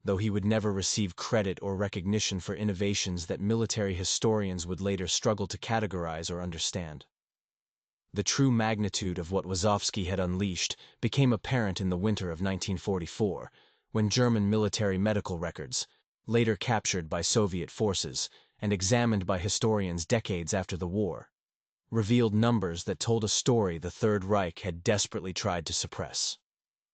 though he would never receive credit or recognition for innovations that military historians would later struggle to categorize or understand. The true magnitude of what Wazowski had unleashed became apparent in the winter of 1944, when German military medical records, later captured by Soviet forces and examined by historians decades after the war, revealed numbers that told a story the Third Reich had desperately tried to suppress.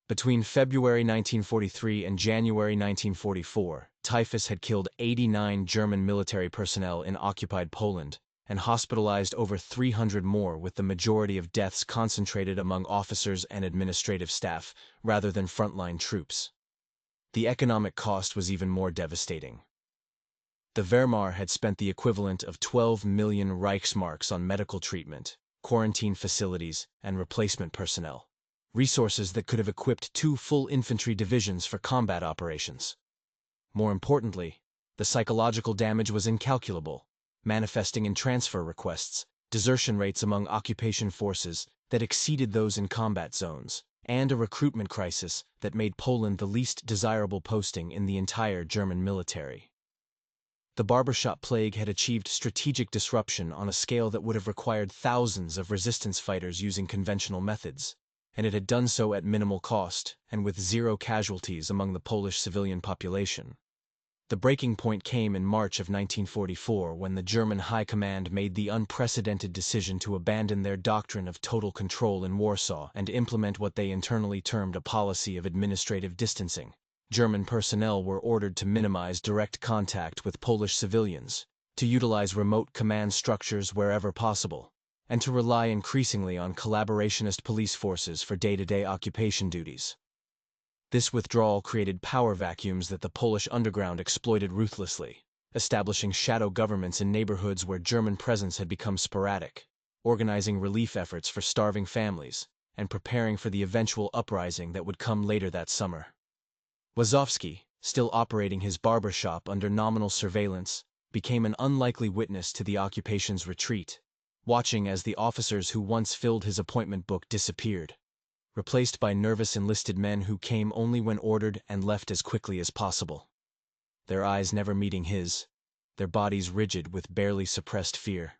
Between February 1943 and January 1944, typhus had killed 89 German military personnel in occupied Poland and hospitalized over 300 more, with the majority of deaths concentrated among officers and administrative staff rather than frontline troops. The economic cost was even more devastating. The Wehrmacht had spent the equivalent of 12 million Reichsmarks on medical treatment, quarantine facilities, and replacement personnel, resources that could have equipped 2 full infantry divisions for combat operations. More importantly, The psychological damage was incalculable, manifesting in transfer requests, desertion rates among occupation forces that exceeded those in combat zones, and a recruitment crisis that made Poland the least desirable posting in the entire German military. The barbershop plague had achieved strategic disruption on a scale that would have required thousands of resistance fighters using conventional methods, and it had done so at minimal cost and with zero casualties among the Polish civilian population. The breaking point came in March of 1944 when the German High Command made the unprecedented decision to abandon their doctrine of total control in Warsaw and implement what they internally termed a policy of administrative distancing. German personnel were ordered to minimize direct contact with Polish civilians, to utilize remote command structures wherever possible, and to rely increasingly on collaborationist police forces for day-to-day occupation duties. This withdrawal created power vacuums that the Polish underground exploited ruthlessly, establishing shadow governments in neighborhoods where German presence had become sporadic, organizing relief efforts for starving families, and preparing for the eventual uprising that would come later that summer. Wazowski, still operating his barber shop under nominal surveillance, became an unlikely witness to the occupation's retreat, watching as the officers who once filled his appointment book disappeared, replaced by nervous enlisted men who came only when ordered and left as quickly as possible. Their eyes never meeting his, their bodies rigid with barely suppressed fear.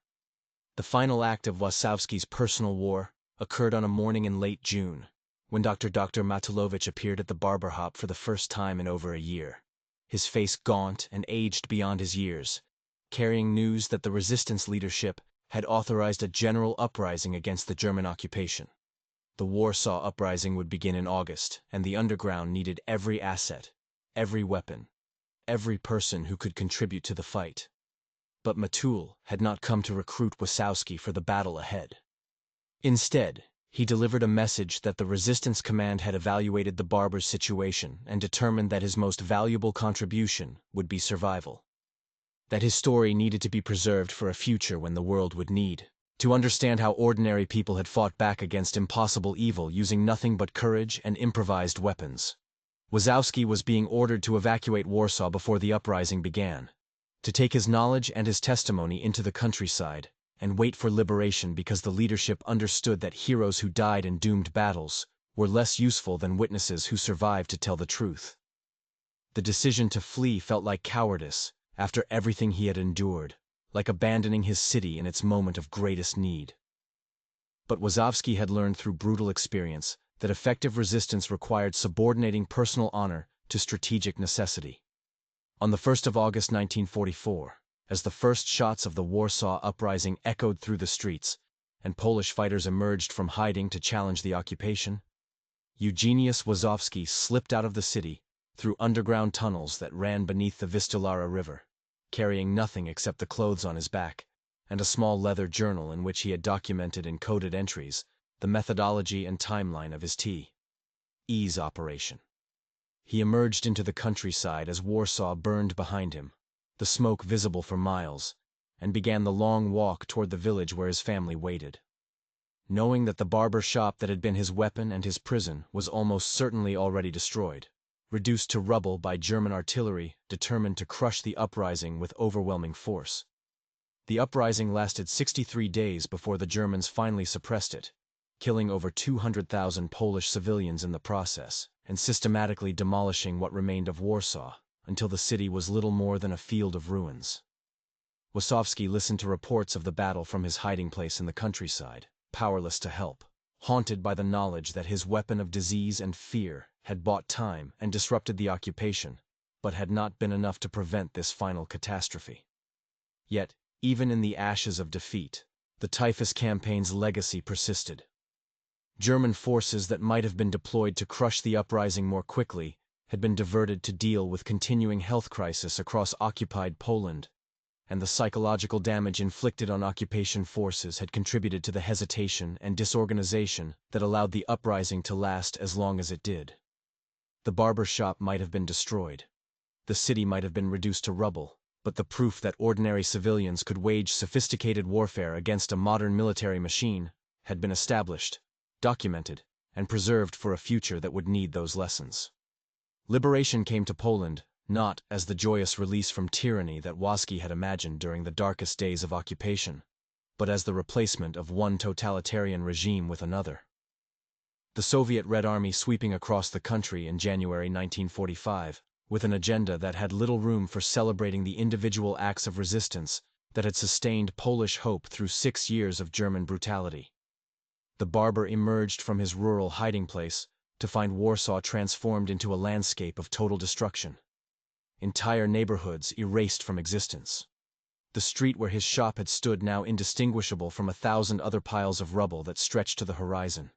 The final act of Wazowski's personal war occurred on a morning in late June, when Dr. Matulovich appeared at the barbershop for the first time in over a year, his face gaunt and aged beyond his years, carrying news that the resistance leadership had authorized a general uprising against the German occupation. The Warsaw uprising would begin in August, and the underground needed every asset, every weapon, every person who could contribute to the fight. But Matul had not come to recruit Wazowski for the battle ahead. Instead, he delivered a message that the resistance command had evaluated the barber's situation and determined that his most valuable contribution would be survival. That his story needed to be preserved for a future when the world would need to understand how ordinary people had fought back against impossible evil using nothing but courage and improvised weapons. Wazowski was being ordered to evacuate Warsaw before the uprising began, to take his knowledge and his testimony into the countryside, and wait for liberation because the leadership understood that heroes who died in doomed battles were less useful than witnesses who survived to tell the truth. The decision to flee felt like cowardice after everything he had endured, like abandoning his city in its moment of greatest need. But Wazowski had learned through brutal experience that effective resistance required subordinating personal honor to strategic necessity. On the 1st of August 1944, as the first shots of the Warsaw uprising echoed through the streets, and Polish fighters emerged from hiding to challenge the occupation, Eugeniusz Wazowski slipped out of the city through underground tunnels that ran beneath the Wistulara River, carrying nothing except the clothes on his back, and a small leather journal in which he had documented in coded entries the methodology and timeline of his T.E.'s operation. He emerged into the countryside as Warsaw burned behind him, the smoke visible for miles, and began the long walk toward the village where his family waited. Knowing that the barber shop that had been his weapon and his prison was almost certainly already destroyed, reduced to rubble by German artillery determined to crush the uprising with overwhelming force. The uprising lasted 63 days before the Germans finally suppressed it, killing over 200,000 Polish civilians in the process, and systematically demolishing what remained of Warsaw, until the city was little more than a field of ruins. Wazowski listened to reports of the battle from his hiding place in the countryside, powerless to help, haunted by the knowledge that his weapon of disease and fear had bought time and disrupted the occupation, but had not been enough to prevent this final catastrophe. Yet, even in the ashes of defeat, the Typhus campaign's legacy persisted. German forces that might have been deployed to crush the uprising more quickly had been diverted to deal with continuing health crisis across occupied Poland, and the psychological damage inflicted on occupation forces had contributed to the hesitation and disorganization that allowed the uprising to last as long as it did. The barber shop might have been destroyed. The city might have been reduced to rubble, but the proof that ordinary civilians could wage sophisticated warfare against a modern military machine had been established, documented, and preserved for a future that would need those lessons. Liberation came to Poland, not as the joyous release from tyranny that Warsaw had imagined during the darkest days of occupation, but as the replacement of one totalitarian regime with another. The Soviet Red Army sweeping across the country in January 1945, with an agenda that had little room for celebrating the individual acts of resistance that had sustained Polish hope through 6 years of German brutality. The Barber emerged from his rural hiding place to find Warsaw transformed into a landscape of total destruction. Entire neighborhoods erased from existence. The street where his shop had stood now indistinguishable from 1,000 other piles of rubble that stretched to the horizon.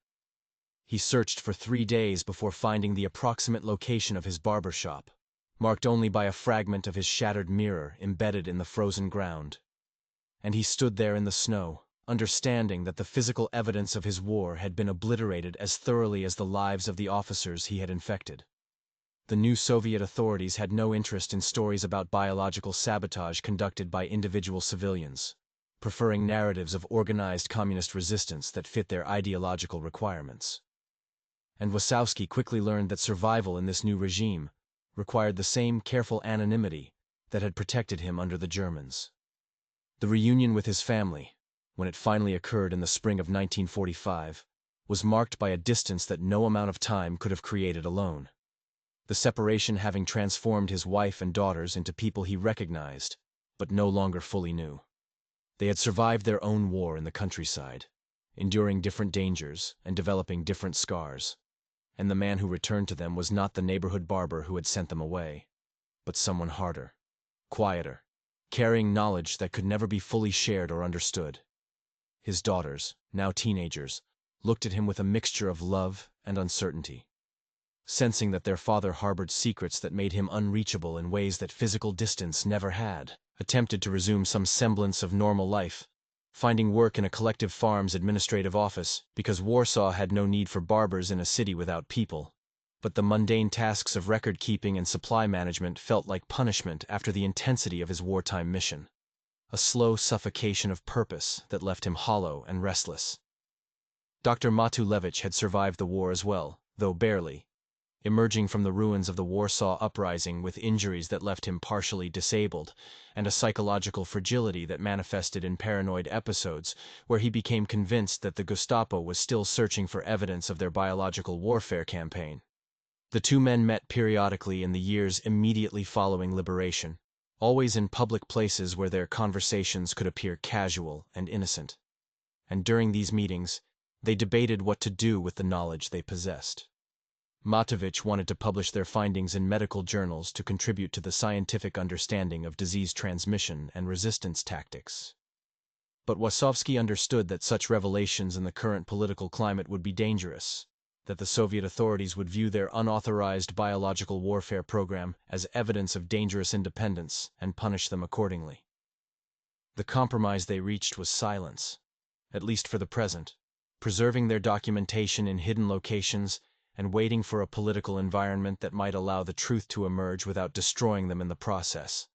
He searched for 3 days before finding the approximate location of his barber shop, marked only by a fragment of his shattered mirror embedded in the frozen ground. And he stood there in the snow, understanding that the physical evidence of his war had been obliterated as thoroughly as the lives of the officers he had infected. The new Soviet authorities had no interest in stories about biological sabotage conducted by individual civilians, preferring narratives of organized communist resistance that fit their ideological requirements. And Warsaw quickly learned that survival in this new regime required the same careful anonymity that had protected him under the Germans. The reunion with his family, when it finally occurred in the spring of 1945, was marked by a distance that no amount of time could have created alone. The separation having transformed his wife and daughters into people he recognized, but no longer fully knew. They had survived their own war in the countryside, enduring different dangers and developing different scars, and the man who returned to them was not the neighborhood barber who had sent them away, but someone harder, quieter, carrying knowledge that could never be fully shared or understood. His daughters, now teenagers, looked at him with a mixture of love and uncertainty, sensing that their father harbored secrets that made him unreachable in ways that physical distance never had, attempted to resume some semblance of normal life, finding work in a collective farms administrative office because Warsaw had no need for barbers in a city without people. But the mundane tasks of record-keeping and supply management felt like punishment after the intensity of his wartime mission, a slow suffocation of purpose that left him hollow and restless. Dr. Matulewicz had survived the war as well, though barely, emerging from the ruins of the Warsaw Uprising with injuries that left him partially disabled, and a psychological fragility that manifested in paranoid episodes where he became convinced that the Gestapo was still searching for evidence of their biological warfare campaign. The two men met periodically in the years immediately following liberation, always in public places where their conversations could appear casual and innocent. And during these meetings, they debated what to do with the knowledge they possessed. Matulewicz wanted to publish their findings in medical journals to contribute to the scientific understanding of disease transmission and resistance tactics. But Warsaw understood that such revelations in the current political climate would be dangerous, that the Soviet authorities would view their unauthorized biological warfare program as evidence of dangerous independence and punish them accordingly. The compromise they reached was silence, at least for the present, preserving their documentation in hidden locations and waiting for a political environment that might allow the truth to emerge without destroying them in the process.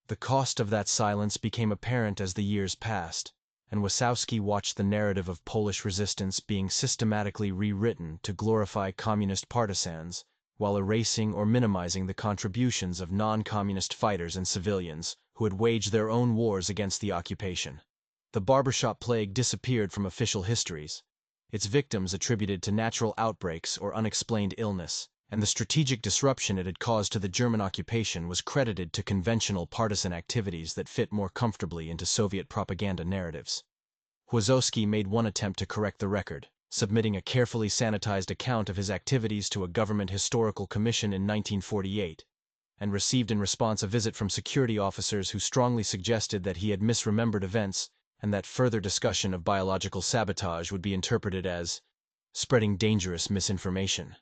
The cost of that silence became apparent as the years passed, and Warsaw watched the narrative of Polish resistance being systematically rewritten to glorify communist partisans, while erasing or minimizing the contributions of non-communist fighters and civilians who had waged their own wars against the occupation. The barbershop plague disappeared from official histories, its victims attributed to natural outbreaks or unexplained illness, and the strategic disruption it had caused to the German occupation was credited to conventional partisan activities that fit more comfortably into Soviet propaganda narratives. Warsaw made one attempt to correct the record, submitting a carefully sanitized account of his activities to a government historical commission in 1948, and received in response a visit from security officers who strongly suggested that he had misremembered events and that further discussion of biological sabotage would be interpreted as spreading dangerous misinformation.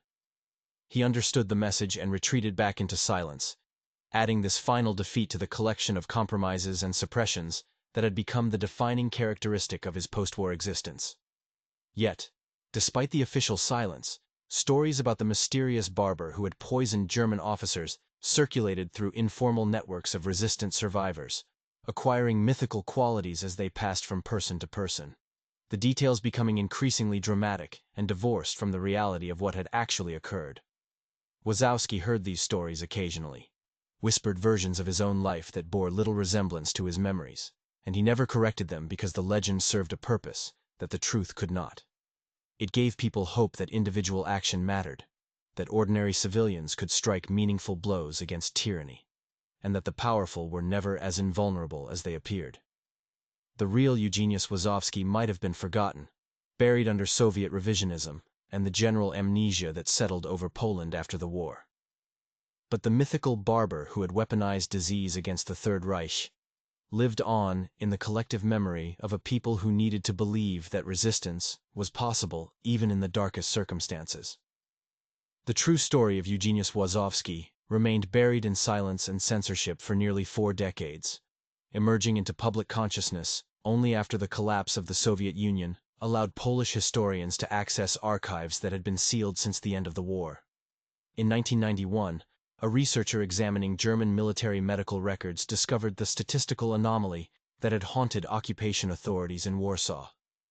He understood the message and retreated back into silence, adding this final defeat to the collection of compromises and suppressions that had become the defining characteristic of his post-war existence. Yet, despite the official silence, stories about the mysterious barber who had poisoned German officers circulated through informal networks of resistant survivors, acquiring mythical qualities as they passed from person to person, the details becoming increasingly dramatic and divorced from the reality of what had actually occurred. Warsaw heard these stories occasionally, whispered versions of his own life that bore little resemblance to his memories, and he never corrected them because the legend served a purpose that the truth could not. It gave people hope that individual action mattered, that ordinary civilians could strike meaningful blows against tyranny, and that the powerful were never as invulnerable as they appeared. The real Eugeniusz Wazowski might have been forgotten, buried under Soviet revisionism and the general amnesia that settled over Poland after the war. But the mythical Barber who had weaponized disease against the Third Reich lived on in the collective memory of a people who needed to believe that resistance was possible even in the darkest circumstances. The true story of Eugeniusz Wazowski remained buried in silence and censorship for nearly 4 decades, emerging into public consciousness only after the collapse of the Soviet Union allowed Polish historians to access archives that had been sealed since the end of the war. In 1991, a researcher examining German military medical records discovered the statistical anomaly that had haunted occupation authorities in Warsaw: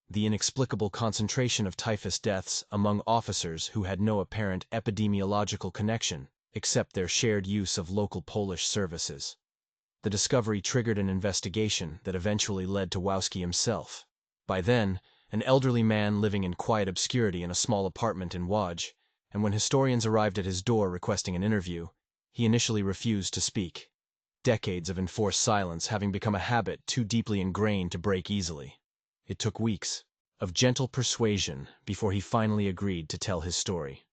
the inexplicable concentration of typhus deaths among officers who had no apparent epidemiological connection except their shared use of local Polish services. The discovery triggered an investigation that eventually led to Wazowski himself. By then, an elderly man living in quiet obscurity in a small apartment in Łódź, and when historians arrived at his door requesting an interview, he initially refused to speak, decades of enforced silence having become a habit too deeply ingrained to break easily. It took weeks of gentle persuasion before he finally agreed to tell his story.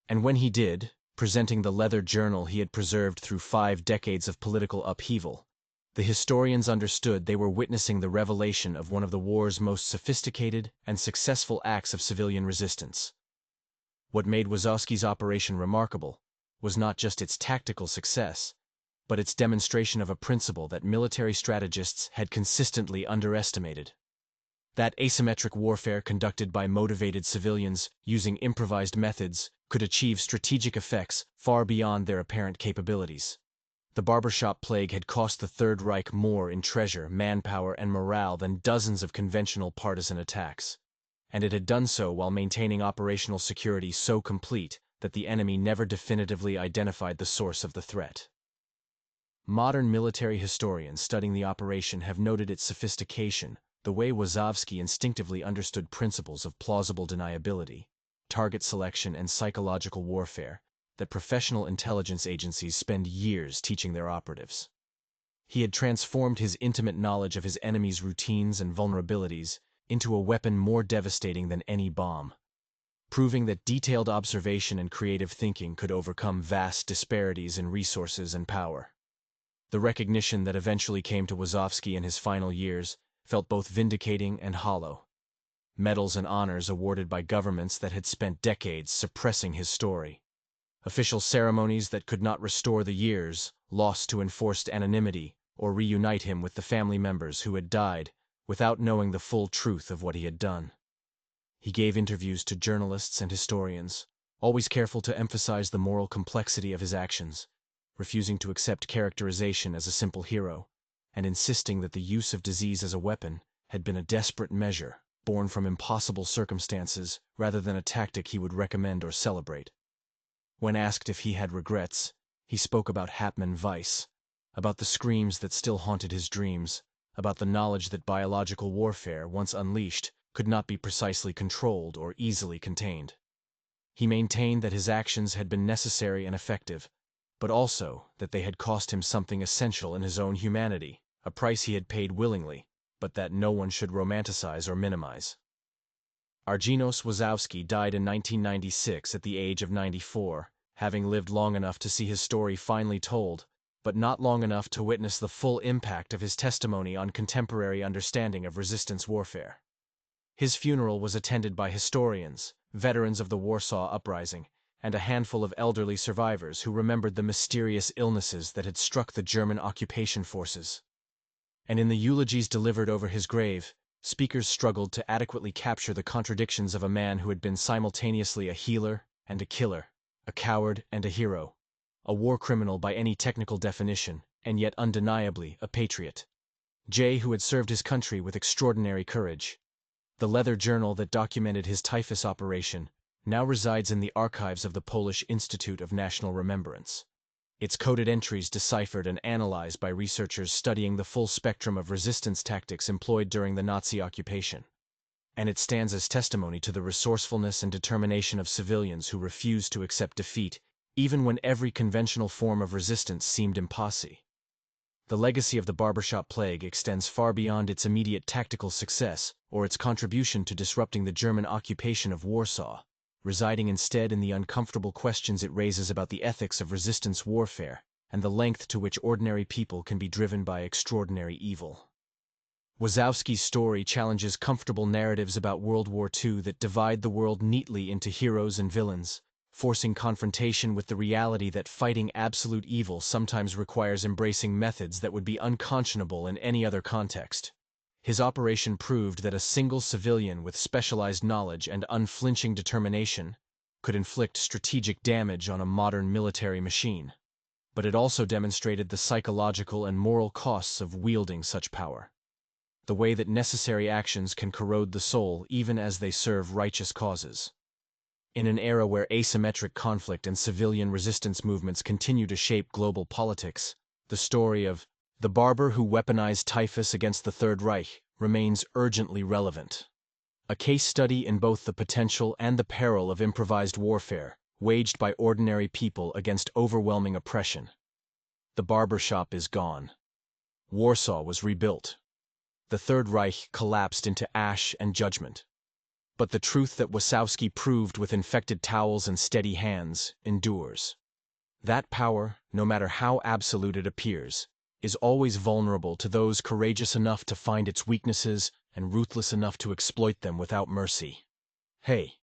And when he did, presenting the leather journal he had preserved through 5 decades of political upheaval, the historians understood they were witnessing the revelation of one of the war's most sophisticated and successful acts of civilian resistance. What made Wazowski's operation remarkable was not just its tactical success, but its demonstration of a principle that military strategists had consistently underestimated: that asymmetric warfare conducted by motivated civilians using improvised methods could achieve strategic effects far beyond their apparent capabilities. The barbershop plague had cost the Third Reich more in treasure, manpower, and morale than dozens of conventional partisan attacks, and it had done so while maintaining operational security so complete that the enemy never definitively identified the source of the threat. Modern military historians studying the operation have noted its sophistication, the way Wazowski instinctively understood principles of plausible deniability, target selection, and psychological warfare that professional intelligence agencies spend years teaching their operatives. He had transformed his intimate knowledge of his enemy's routines and vulnerabilities into a weapon more devastating than any bomb, proving that detailed observation and creative thinking could overcome vast disparities in resources and power. The recognition that eventually came to Wazowski in his final years felt both vindicating and hollow. Medals and honors awarded by governments that had spent decades suppressing his story. Official ceremonies that could not restore the years lost to enforced anonymity or reunite him with the family members who had died without knowing the full truth of what he had done. He gave interviews to journalists and historians, always careful to emphasize the moral complexity of his actions, refusing to accept characterization as a simple hero, and insisting that the use of disease as a weapon had been a desperate measure born from impossible circumstances rather than a tactic he would recommend or celebrate. When asked if he had regrets, he spoke about Hatman Weiss, about the screams that still haunted his dreams, about the knowledge that biological warfare, once unleashed, could not be precisely controlled or easily contained. He maintained that his actions had been necessary and effective, but also that they had cost him something essential in his own humanity, a price he had paid willingly, but that no one should romanticize or minimize. Eugeniusz Wazowski died in 1996 at the age of 94, having lived long enough to see his story finally told, but not long enough to witness the full impact of his testimony on contemporary understanding of resistance warfare. His funeral was attended by historians, veterans of the Warsaw Uprising, and a handful of elderly survivors who remembered the mysterious illnesses that had struck the German occupation forces. And in the eulogies delivered over his grave, speakers struggled to adequately capture the contradictions of a man who had been simultaneously a healer and a killer, a coward and a hero, a war criminal by any technical definition, and yet undeniably a patriot. Who had served his country with extraordinary courage. The leather journal that documented his typhus operation now resides in the archives of the Polish Institute of National Remembrance. its coded entries deciphered and analyzed by researchers studying the full spectrum of resistance tactics employed during the Nazi occupation. And it stands as testimony to the resourcefulness and determination of civilians who refused to accept defeat, even when every conventional form of resistance seemed impossible. The legacy of the barbershop plague extends far beyond its immediate tactical success or its contribution to disrupting the German occupation of Warsaw, residing instead in the uncomfortable questions it raises about the ethics of resistance warfare and the length to which ordinary people can be driven by extraordinary evil. Wazowski's story challenges comfortable narratives about World War II that divide the world neatly into heroes and villains, forcing confrontation with the reality that fighting absolute evil sometimes requires embracing methods that would be unconscionable in any other context. His operation proved that a single civilian with specialized knowledge and unflinching determination could inflict strategic damage on a modern military machine. But it also demonstrated the psychological and moral costs of wielding such power. The way that necessary actions can corrode the soul even as they serve righteous causes. In an era where asymmetric conflict and civilian resistance movements continue to shape global politics, the story of the barber who weaponized typhus against the Third Reich remains urgently relevant. A case study in both the potential and the peril of improvised warfare, waged by ordinary people against overwhelming oppression. The barbershop is gone. Warsaw was rebuilt. The Third Reich collapsed into ash and judgment. But the truth that Wazowski proved with infected towels and steady hands endures. That power, no matter how absolute it appears, is always vulnerable to those courageous enough to find its weaknesses and ruthless enough to exploit them without mercy. Hey,